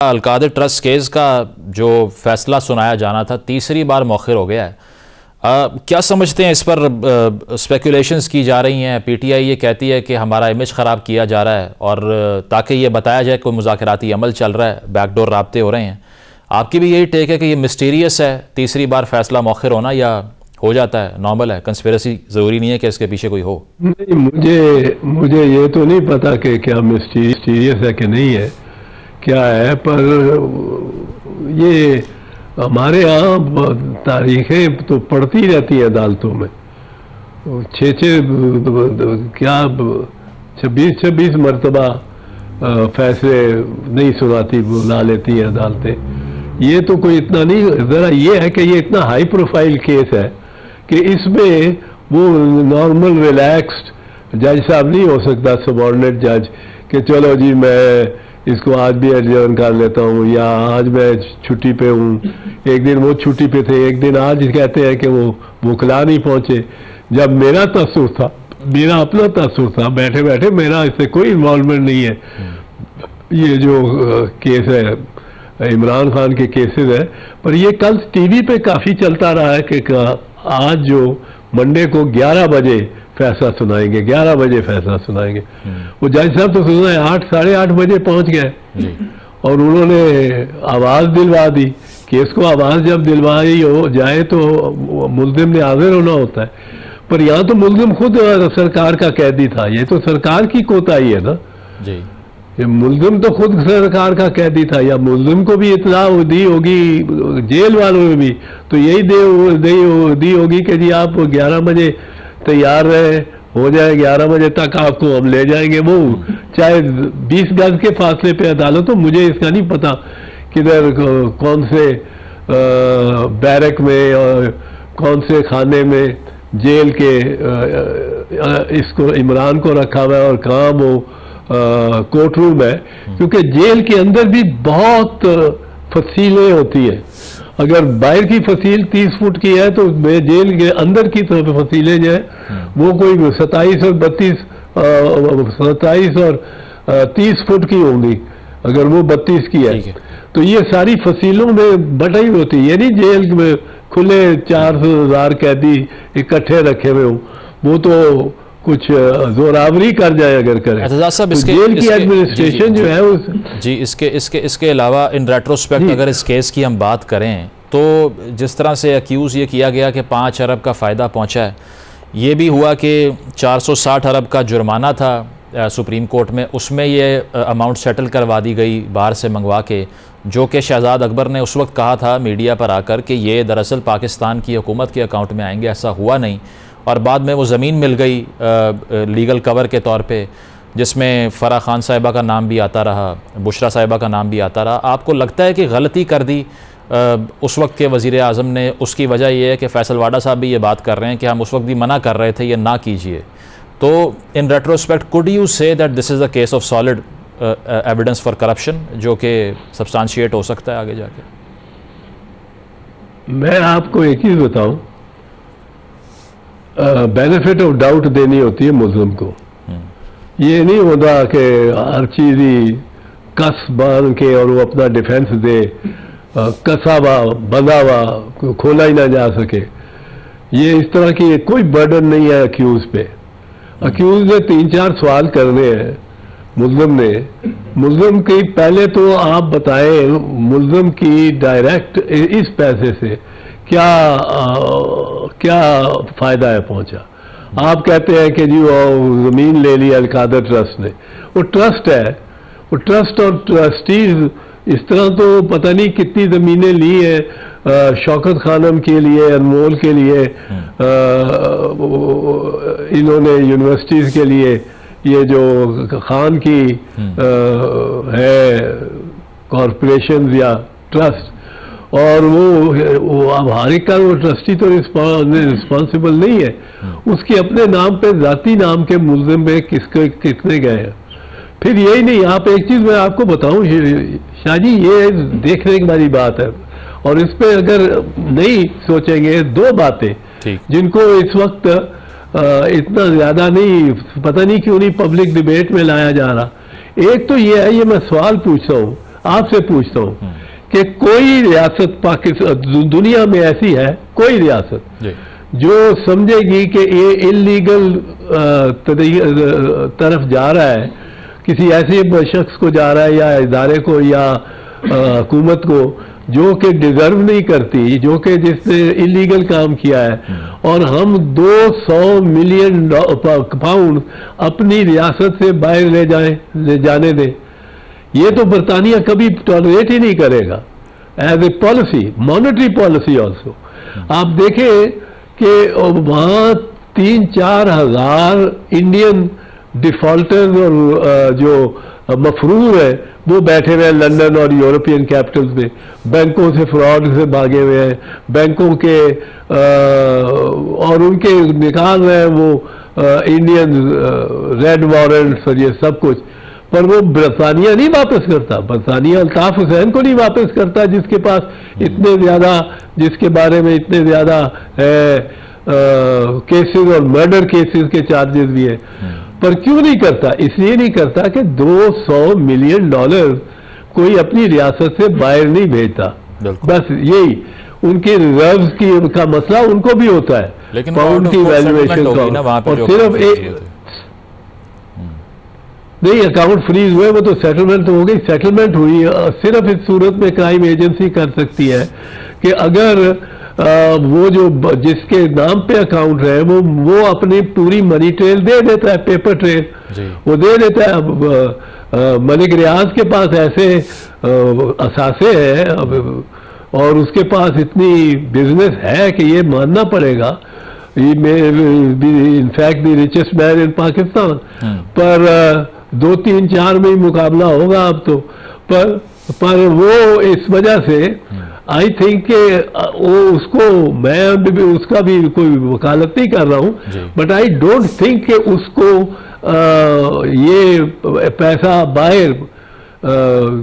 Al-Qadir trust case का जो फैसला सुनाया जाना था तीसरी बार मौखिर हो गया है। क्या समझते हैं इस पर? स्पेकुलेशंस की जा रही हैं, पीटीआई ये कहती है कि हमारा इमेज ख़राब किया जा रहा है और ताकि ये बताया जाए कोई मुज़ाकराती अमल चल रहा है, बैकडोर राब्ते हो रहे हैं। आपकी भी यही टेक है कि ये मिस्टीरियस है तीसरी बार फैसला मौखिर होना, या हो जाता है, नॉर्मल है, कंस्पिरेसी ज़रूरी नहीं है कि इसके पीछे कोई हो? नहीं, मुझे ये तो नहीं पता कि क्या मिस्टीरियस है कि नहीं है, क्या है, पर ये हमारे यहाँ तारीखें तो पढ़ती रहती है अदालतों में। 26 मरतबा फैसले नहीं सुनाती, बुला लेती हैं अदालतें। ये तो कोई इतना नहीं, ज़रा ये है कि ये इतना हाई प्रोफाइल केस है कि इसमें वो नॉर्मल रिलैक्स्ड जज साहब नहीं हो सकता, सबॉर्डिनेट जज, कि चलो जी मैं इसको आज भी एडजर्न कर लेता हूँ, या आज मैं छुट्टी पे हूँ, एक दिन वो छुट्टी पे थे, एक दिन आज कहते हैं कि वो वकला नहीं पहुंचे। जब मेरा तसुर था, मेरा अपना तसुर था, बैठे बैठे, मेरा इससे कोई इन्वॉल्वमेंट नहीं है। ये जो केस है इमरान खान के केसेस है, पर ये कल टीवी पे काफ़ी चलता रहा है कि आज जो मंडे को 11 बजे फैसला सुनाएंगे, 11 बजे फैसला सुनाएंगे। वो जज साहब तो सुना है 8 साढ़े 8 बजे पहुंच गए और उन्होंने आवाज़ दिलवा दी। केस को आवाज़ जब दिलवाई हो जाए तो मुल्जिम ने हाजिर होना होता है, पर यहाँ तो मुल्जिम खुद सरकार का कैदी था। ये तो सरकार की कोताही है ना जी। ये मुल्जिम तो खुद सरकार का कैदी था, या मुल्जिम को भी इत्तला दी होगी, जेल वालों ने भी तो यही दी होगी कि जी आप 11 बजे तैयार रहे, हो जाए 11 बजे तक आपको हम ले जाएंगे। वो चाहे 20 गज के फासले पे अदालत हो, मुझे इसका नहीं पता किधर कौन से बैरक में और कौन से खाने में जेल के इसको इमरान को रखा हुआ है और कहाँ वो कोर्ट रूम है, क्योंकि जेल के अंदर भी बहुत फसीलें होती है। अगर बाहर की फसील 30 फुट की है तो जेल के अंदर की तरफ फसीलें जो है वो कोई 27 और 30 फुट की होंगी, अगर वो 32 की है तो ये सारी फसीलों में बटाई होती है। ये नहीं जेल में खुले 4,000 कैदी इकट्ठे रखे हुए हों, वो तो कुछ जोरावरी कर जाए अगर करे। साहब, तो जेल की एडमिनिस्ट्रेशन जो है उस जी इसके अलावा इन रेट्रोस्पेक्ट अगर इस केस की हम बात करें तो जिस तरह से अक्यूज़ ये किया गया कि 5 अरब का फ़ायदा पहुंचा है, ये भी हुआ कि 460 अरब का जुर्माना था सुप्रीम कोर्ट में, उसमें ये अमाउंट सेटल करवा दी गई बाहर से मंगवा के, जो कि शहजाद अकबर ने उस वक्त कहा था मीडिया पर आकर कि ये दरअसल पाकिस्तान की हुकूमत के अकाउंट में आएंगे। ऐसा हुआ नहीं, और बाद में वो ज़मीन मिल गई लीगल कवर के तौर पे, जिसमें फ़रा खान साहिबा का नाम भी आता रहा, बुशरा साहिबा का नाम भी आता रहा। आपको लगता है कि गलती कर दी उस वक्त के वज़ीर आज़म ने? उसकी वजह यह है कि फैसल वाडा साहब भी ये बात कर रहे हैं कि हम उस वक्त भी मना कर रहे थे ये ना कीजिए। तो इन retrospect could you say that this is a case of solid evidence for corruption जो कि सब्सटेंशिएट हो सकता है आगे जाके? मैं आपको एक चीज़ बताऊं, बेनिफिट ऑफ डाउट देनी होती है मुल्जिम को। ये नहीं होता कि हर चीज़ ही कस बांध के और वो अपना डिफेंस दे, कसा हुआ बंधा हुआ खोला ही ना जा सके। ये इस तरह की कोई बर्डन नहीं है अक्यूज पे। अक्यूज ने 3-4 सवाल करने हैं मुल्जिम ने। मुल्जिम की पहले तो आप बताएं मुल्जिम की डायरेक्ट इस पैसे से क्या फायदा है पहुंचा। आप कहते हैं कि जी वो जमीन ले ली अलकादर ट्रस्ट ने, वो ट्रस्ट है, वो ट्रस्ट और ट्रस्टीज इस तरह तो पता नहीं कितनी जमीनें ली है शौकत खानम के लिए, अनमोल के लिए, इन्होंने यूनिवर्सिटीज के लिए, ये जो खान की है कॉरपोरेशन या ट्रस्ट, और वो अब हर एक का वो ट्रस्टी तो रिस्पॉन्सिबल नहीं है, उसके अपने नाम पे जाती नाम के मुल्जिम पे कितने गए हैं। फिर यही नहीं, आप एक चीज मैं आपको बताऊं शाहजी, ये देखने की वाली बात है, और इस पे अगर नहीं सोचेंगे 2 बातें जिनको इस वक्त इतना ज्यादा नहीं, पता नहीं क्यों नहीं पब्लिक डिबेट में लाया जा रहा। एक तो ये है, ये मैं सवाल पूछता हूँ आपसे पूछता हूँ कि कोई रियासत पाकिस्तान दुनिया में ऐसी है, कोई रियासत जो समझेगी कि ये इलीगल तरफ जा रहा है, किसी ऐसे शख्स को जा रहा है या इदारे को या हुकूमत को जो कि डिजर्व नहीं करती, जो कि जिसने इलीगल काम किया है, और हम 200 मिलियन पाउंड अपनी रियासत से बाहर ले जाने दें, ये तो बरतानिया कभी टॉलरेट ही नहीं करेगा as a policy, monetary policy also. आप देखें कि वहाँ 3-4 हज़ार इंडियन डिफॉल्टर्स और जो मफरूर है वो बैठे हुए हैं लंदन और यूरोपियन कैपिटल्स में, बैंकों से फ्रॉड से भागे हुए हैं, बैंकों के और उनके निकाल रहे हैं वो इंडियन रेड वारंट्स और ये सब कुछ, पर वो बरतानिया नहीं वापस करता, बरतानिया अल्ताफ हुसैन को नहीं वापस करता जिसके पास इतने ज्यादा, जिसके बारे में इतने ज्यादा केसेस और मर्डर केसेस के चार्जेस भी हैं। पर क्यों नहीं करता? इसलिए नहीं करता कि 200 मिलियन डॉलर कोई अपनी रियासत से बाहर नहीं भेजता, बस यही उनके रिजर्व्स की उनका मसला उनको भी होता है, लेकिन पाउंड की वैल्यूएशन का, और सिर्फ एक नहीं अकाउंट फ्रीज हुए, वो तो सेटलमेंट हो गई, सेटलमेंट हुई। सिर्फ इस सूरत में क्राइम एजेंसी कर सकती है कि अगर वो जो जिसके नाम पे अकाउंट है वो अपनी पूरी मनी ट्रेल दे देता है, पेपर ट्रेल वो दे देता है। अब मलिक रियाज के पास ऐसे असासे हैं और उसके पास इतनी बिजनेस है कि ये मानना पड़ेगा, in fact the richest man in Pakistan, पर 2-3-4 में ही मुकाबला होगा अब तो, पर वो इस वजह से आई थिंक वो उसको, मैं उसका भी कोई वकालत नहीं कर रहा हूं, बट आई डोंट थिंक कि उसको ये पैसा बाहर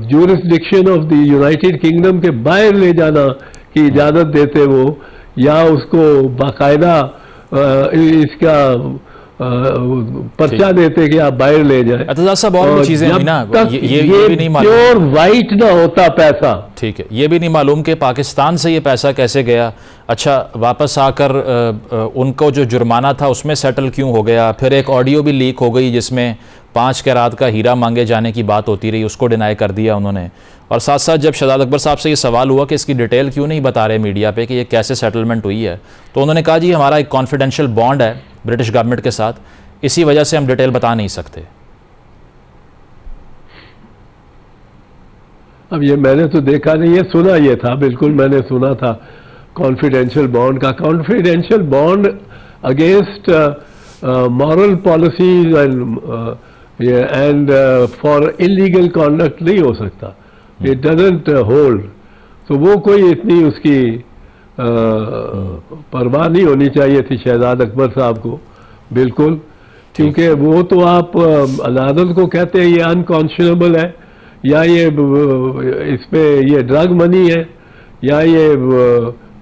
jurisdiction of the United kingdom के बाहर ले जाना की इजाजत देते वो, या उसको बाकायदा इसका पर्चा देते कि आप बाहर ले जाए। अतजाज साहब और भी चीजें हुई ना, ये भी नहीं मालूम, प्योर वाइट ना होता पैसा, ठीक है, ये भी नहीं मालूम कि पाकिस्तान से ये पैसा कैसे गया, अच्छा वापस आकर उनको जो जुर्माना था उसमें सेटल क्यों हो गया, फिर एक ऑडियो भी लीक हो गई जिसमें 5 कैरात का हीरा मांगे जाने की बात होती रही, उसको डिनाई कर दिया उन्होंने, और साथ साथ जब शहजाद अकबर साहब से ये सवाल हुआ कि इसकी डिटेल क्यों नहीं बता रहे मीडिया पे कि ये कैसे सेटलमेंट हुई है, तो उन्होंने कहा जी हमारा एक कॉन्फिडेंशियल बॉन्ड है ब्रिटिश गवर्नमेंट के साथ, इसी वजह से हम डिटेल बता नहीं सकते। अब ये मैंने तो देखा नहीं है, सुना ये था, बिल्कुल मैंने सुना था कॉन्फिडेंशियल बॉन्ड का। Confidential bond against moral policies and for illegal conduct नहीं हो सकता, इट डजंट होल्ड। तो वो कोई इतनी उसकी परवाह नहीं होनी चाहिए थी शहजाद अकबर साहब को, बिल्कुल, क्योंकि वो तो आप अदालत को कहते हैं ये अनकॉन्शनेबल है, या ये इसमें ये ड्रग मनी है, या ये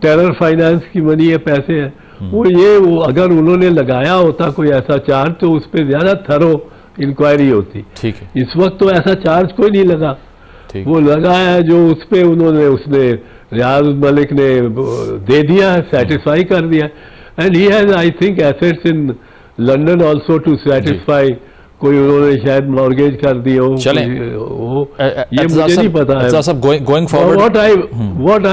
टेरर फाइनेंस की मनी है, पैसे हैं, वो अगर उन्होंने लगाया होता कोई ऐसा चार्ज तो उस पर ज्यादा थरो इंक्वायरी होती। ठीक है, इस वक्त तो ऐसा चार्ज कोई नहीं लगा, वो लगा है जो उस पर उसने रियाज मलिक ने दे दिया है, सेटिस्फाई कर दिया, and he has I think assets in London also to satisfy, कोई उन्होंने शायद मॉर्गेज कर दिया हो, वो ये मुझे नहीं पता है। Going forward what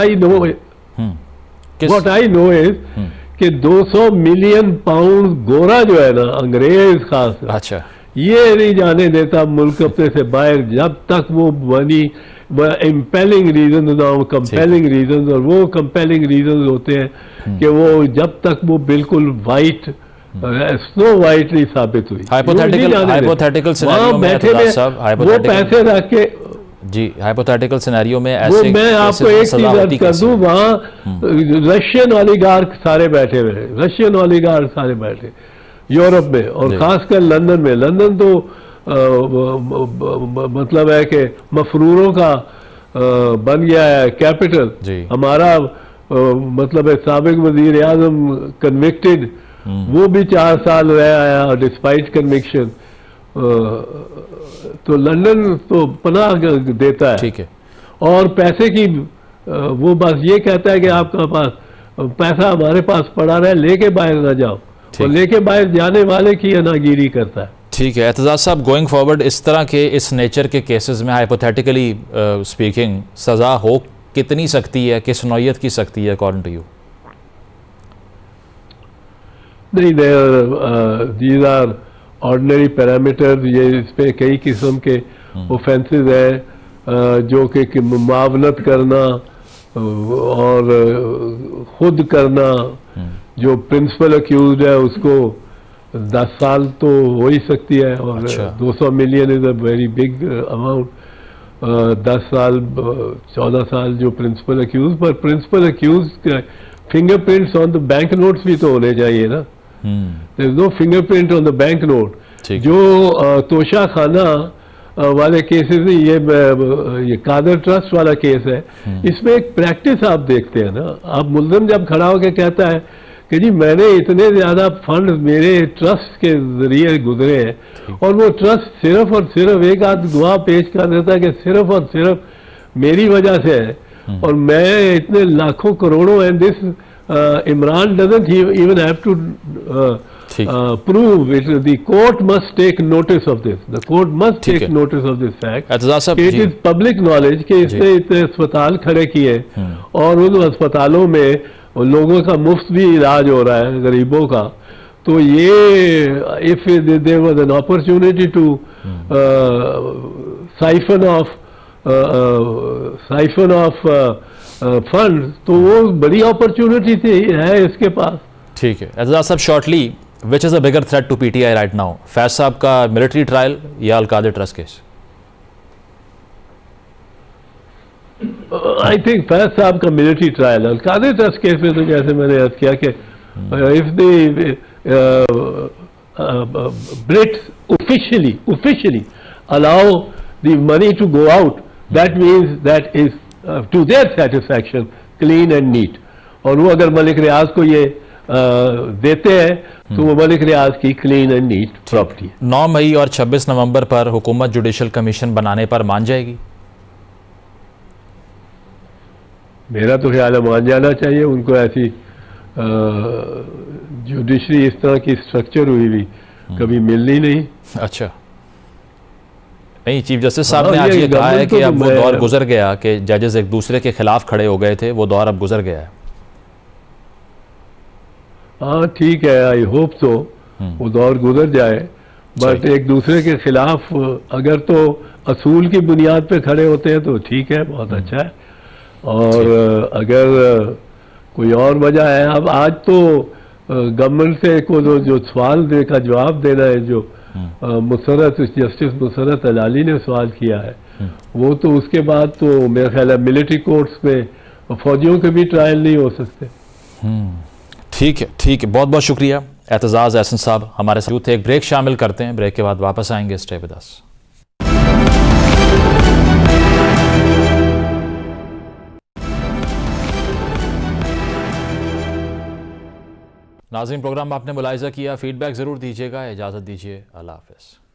I know is कि 200 मिलियन पाउंड गोरा जो है ना अंग्रेज खास, अच्छा, ये नहीं जाने देता मुल्क अपने से बाहर जब तक वो बनी इम्पेलिंग रीजन ना हो, कंपेलिंग रीजन, और वो कंपेलिंग रीजन होते हैं कि वो जब तक वो बिल्कुल वाइट स्नो वाइट नहीं साबित हुई। हाइपोथेटिकल सिनेरियो में वो पैसे रख के जी, हाइपोथेटिकल सिनेरियो में ऐसे, वो मैं आपको एक चीज अर्ज कर दूं, वहाँ रशियन ओलिगार्क सारे बैठे हुए, रशियन ओलिगार्क सारे बैठे यूरोप में, और खासकर लंदन में। लंदन तो मतलब है कि मफरूरों का बन गया है कैपिटल हमारा, मतलब है साबिक वजीर आजम कन्विक्टेड, वो भी 4 साल रह आया डिस्पाइट कन्विक्शन, तो लंदन तो पनाह देता है। ठीक है। और पैसे की वो बस ये कहता है कि आपका पास पैसा हमारे पास पड़ा रहे, लेके बाहर ना जाओ, और लेके बाहर जाने वाले की अनागिरी करता है। ठीक है एतजाज साहब, गोइंग फॉरवर्ड इस तरह के इस नेचर के केसेस में हाइपोथेटिकली स्पीकिंग सज़ा हो कितनी सकती है, किस नौयत की सकती है अकॉर्डिंग टू यू? नहीं, दीज आर ऑर्डिनरी पैरामीटर्स। ये इसमें कई किस्म के ऑफेंसेस हैं जो कि मुआवनत करना और खुद करना। जो प्रिंसिपल अक्यूज है उसको 10 साल तो हो ही सकती है, और 200 million is a very big amount. 10 साल 14 साल जो प्रिंसिपल अक्यूज, पर principal accused fingerprints on the bank notes भी तो होने चाहिए ना। There is no fingerprint on the bank note. जो तोशा खाना वाले केसेस, ये कादर ट्रस्ट वाला केस है, इसमें एक प्रैक्टिस आप देखते हैं ना। आप मुल्ज़िम जब खड़ा होकर कहता है कि जी मैंने इतने ज्यादा फंड मेरे ट्रस्ट के जरिए गुजरे हैं, और वो ट्रस्ट सिर्फ और सिर्फ एक आध गवाह पेश कर देता है कि सिर्फ और सिर्फ मेरी वजह से है, और मैं इतने लाखों करोड़ों, and this Imran doesn't even have to prove it. The court must take notice of this. The court must take notice of this fact. It is public knowledge कि इसने इतने अस्पताल खड़े किए, और उन अस्पतालों में लोगों का मुफ्त भी इलाज हो रहा है, गरीबों का। तो ये if there was an opportunity to siphon off funds, तो वो बड़ी अपॉर्चुनिटी थी है इसके पास। ठीक है एतजाज साहब, shortly which is a bigger threat to PTI right now, Faiz साहब का मिलिट्री ट्रायल या Alqadir trust case? I think Faiz साहब का military trial. Alqadir trust case में तो जैसे मैंने अर्ज किया कि if the Brits officially allow the money to go out, that means that is to their satisfaction, clean and neat. और वो अगर मलिक रियाज को ये देते हैं तो वो मलिक रियाज की क्लीन एंड नीट प्रॉपर्टी। 9 मई और 26 नवंबर पर हुकूमत जुडिशल कमीशन बनाने पर मान जाएगी? मेरा तो ख्याल है मान जाना चाहिए। उनको ऐसी जुडिशरी इस तरह की स्ट्रक्चर हुई भी कभी मिलनी नहीं। अच्छा, नहीं, चीफ जस्टिस साहब ने आज ये कहा है कि अब वो दौर गुजर गया कि जजेस एक दूसरे के खिलाफ खड़े हो गए थे, वो दौर अब गुजर गया है। हाँ ठीक है, आई होप सो वो दौर गुजर जाए, बट एक दूसरे के खिलाफ अगर तो असूल की बुनियाद पे खड़े होते हैं तो ठीक है, बहुत अच्छा है। और अगर कोई और वजह है, अब आज तो गवर्नमेंट से को जो सवाल का जवाब देना है, जो जस्टिस मुसर्रत अलाली ने सवाल किया है, वो तो उसके बाद तो मेरा ख्याल है मिलिट्री कोर्ट्स में फौजियों के भी ट्रायल नहीं हो सकते। ठीक है, ठीक है, बहुत बहुत शुक्रिया एतजाज एहसन साहब हमारे साथ थे। एक ब्रेक शामिल करते हैं, ब्रेक के बाद वापस आएंगे। Stay with us. नाज़रीन, प्रोग्राम आपने मुलाहिज़ा किया, फीडबैक ज़रूर दीजिएगा। इजाज़त दीजिए, अल्लाह हाफ़िज़।